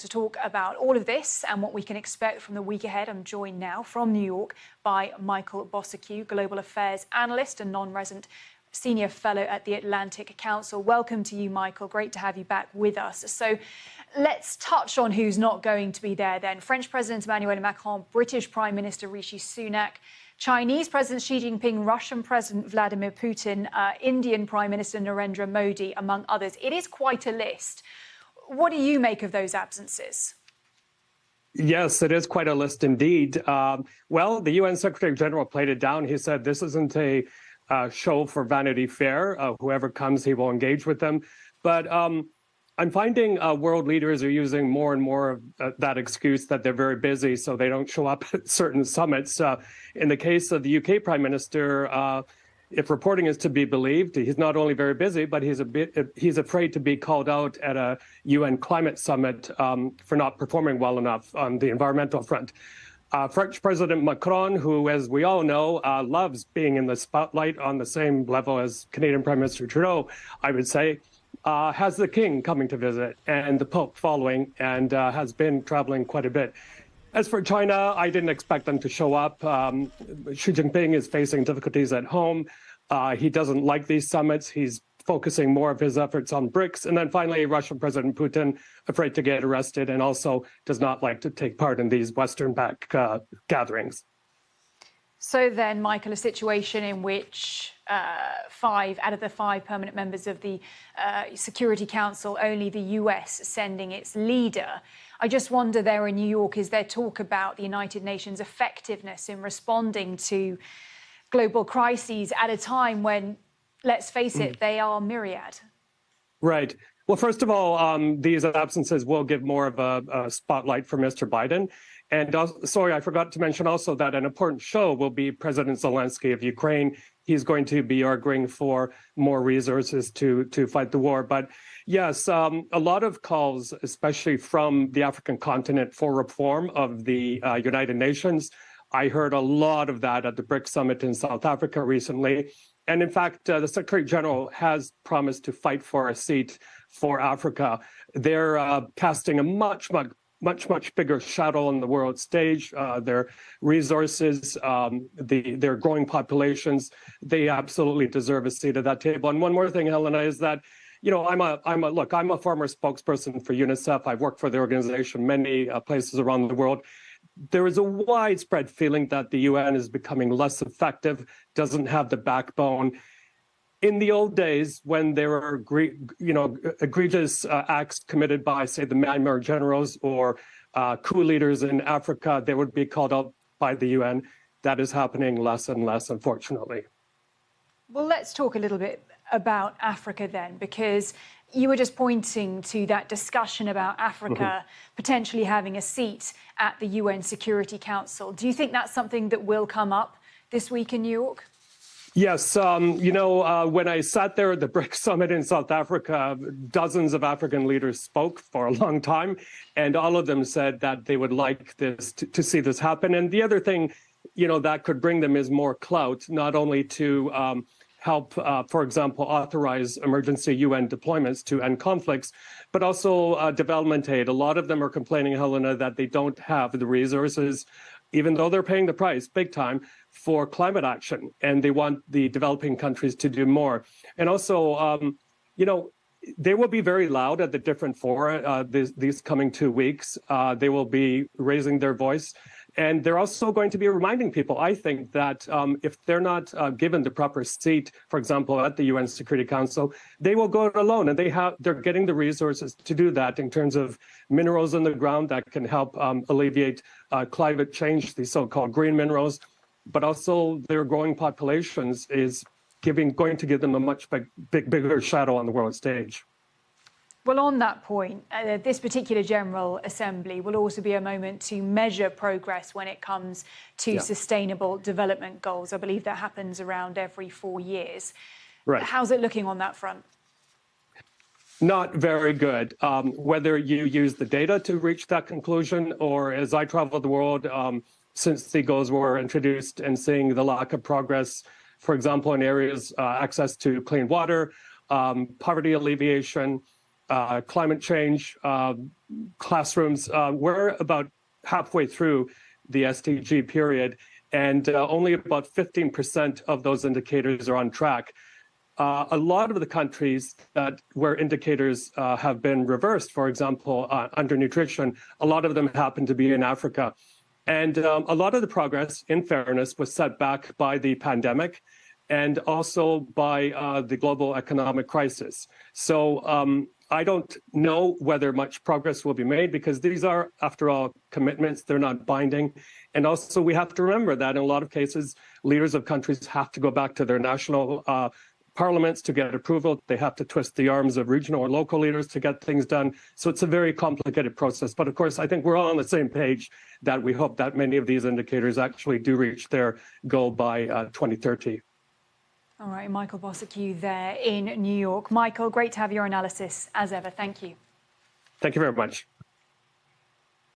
To talk about all of this and what we can expect from the week ahead, I'm joined now from New York by Michael Bociurkiw, Global Affairs Analyst and non-resident Senior Fellow at the Atlantic Council. Welcome to you, Michael. Great to have you back with us. So let's touch on who's not going to be there then. French President Emmanuel Macron, British Prime Minister Rishi Sunak, Chinese President Xi Jinping, Russian President Vladimir Putin, Indian Prime Minister Narendra Modi, among others. It is quite a list. What do you make of those absences? Yes, it is quite a list indeed. Well, the UN Secretary General played it down. He said this isn't a show for Vanity Fair. Whoever comes, he will engage with them. But I'm finding world leaders are using more and more of that excuse that they're very busy, so they don't show up at certain summits. In the case of the UK Prime Minister, if reporting is to be believed, he's not only very busy, but he's afraid to be called out at a UN climate summit for not performing well enough on the environmental front. French President Macron, who, as we all know, loves being in the spotlight on the same level as Canadian Prime Minister Trudeau, I would say, has the King coming to visit and the Pope following, and has been traveling quite a bit. As for China, I didn't expect them to show up. Xi Jinping is facing difficulties at home. He doesn't like these summits. He's focusing more of his efforts on BRICS. And then finally, Russian President Putin, afraid to get arrested and also does not like to take part in these Western-backed gatherings. So then, Michael, a situation in which 5 out of the 5 permanent members of the Security Council, only the US sending its leader. I just wonder there in New York, is there talk about the United Nations' effectiveness in responding to global crises at a time when, let's face it, they are myriad? Right. Well, first of all, these absences will give more of a spotlight for Mr. Biden. And sorry, I forgot to mention also that an important show will be President Zelensky of Ukraine. He's going to be arguing for more resources to fight the war. But yes, a lot of calls, especially from the African continent, for reform of the United Nations. I heard a lot of that at the BRICS summit in South Africa recently. And in fact, the Secretary General has promised to fight for a seat for Africa. They're casting a much bigger shadow on the world stage. Their resources, their growing populations, they absolutely deserve a seat at that table. And one more thing, Helena, is that, you know, I'm a former spokesperson for UNICEF. I've worked for the organization many places around the world. There is a widespread feeling that the UN is becoming less effective, doesn't have the backbone. In the old days, when there were, egregious acts committed by, say, the Myanmar generals or coup leaders in Africa, they would be called out by the UN. That is happening less and less, unfortunately. Well, let's talk a little bit about Africa then, because you were just pointing to that discussion about Africa potentially having a seat at the UN Security Council. Do you think that's something that will come up this week in New York? Yes. When I sat there at the BRICS summit in South Africa, dozens of African leaders spoke for a long time, and all of them said that they would like this to see this happen. And the other thing, that could bring them is more clout, not only to help, for example, authorize emergency UN deployments to end conflicts, but also development aid. A lot of them are complaining, Helena, that they don't have the resources, even though they're paying the price big time for climate action, and they want the developing countries to do more. And also, they will be very loud at the different fora these coming 2 weeks. They will be raising their voice. And they're also going to be reminding people, I think, that if they're not given the proper seat, for example, at the UN Security Council, they will go it alone. And they're getting the resources to do that in terms of minerals in the ground that can help alleviate climate change, the so-called green minerals. But also their growing populations is going to give them a much bigger shadow on the world stage. Well, on that point, this particular General Assembly will also be a moment to measure progress when it comes to sustainable development goals. I believe that happens around every 4 years. Right. How's it looking on that front? Not very good. Whether you use the data to reach that conclusion, or as I travel the world, since the goals were introduced, and seeing the lack of progress, for example, in areas access to clean water, poverty alleviation, climate change, classrooms. We're about halfway through the SDG period, and only about 15% of those indicators are on track. A lot of the countries where indicators have been reversed, for example, undernutrition, a lot of them happen to be in Africa. And a lot of the progress, in fairness, was set back by the pandemic and also by the global economic crisis. So I don't know whether much progress will be made because these are, after all, commitments. They're not binding. And also we have to remember that in a lot of cases, leaders of countries have to go back to their national parliaments to get approval. They have to twist the arms of regional or local leaders to get things done. So it's a very complicated process. But of course, I think we're all on the same page that we hope that many of these indicators actually do reach their goal by 2030. All right, Michael Bociurkiw there in New York. Michael, great to have your analysis as ever. Thank you. Thank you very much.